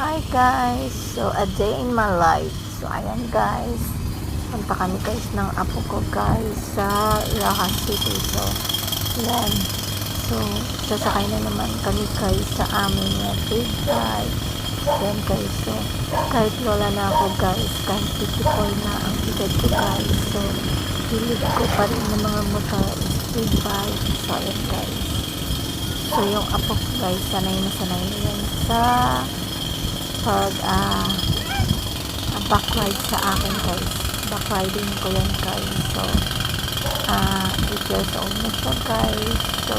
Hi guys! So, a day in my life. So, ayan guys. Punta kami guys ng apo ko guys sa Ilacan City. So, yan. So, sasakay na naman kami guys sa aming big bike. Yan guys. So, kahit lola na ako guys, kahit 54 na ang edad ko guys. So, hilig ko pa rin ng mga motor is big bike. So, ayan guys. So, yung apo ko guys, sanay na yan sa pag backride sa akin guys. Backriding ko yan guys. So 8 years old na siya guys. So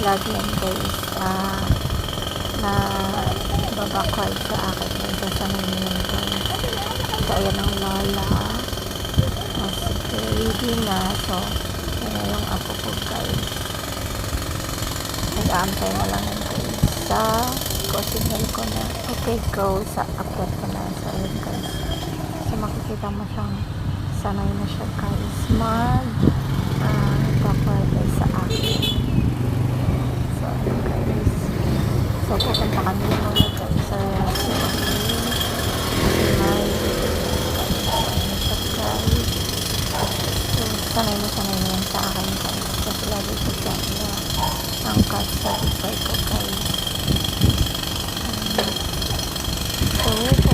lagi yan guys na babackride sa akin guys. Sasanay niya yan guys. So ayan ang lola. Sige, ready na. So ayan yung apo ko guys. Nag-aantay na lang yan guys sa signal ko na okay go sa akyat ko na sa yun guys. So makikita mo siyang sanay na siya guys backward guys sa akin. So ayun guys. So pupunta kami muna guys sa may siya guys. So sanay na yan sa akin guys. Kasi lagi ko siya angkat sa bike ko guys. So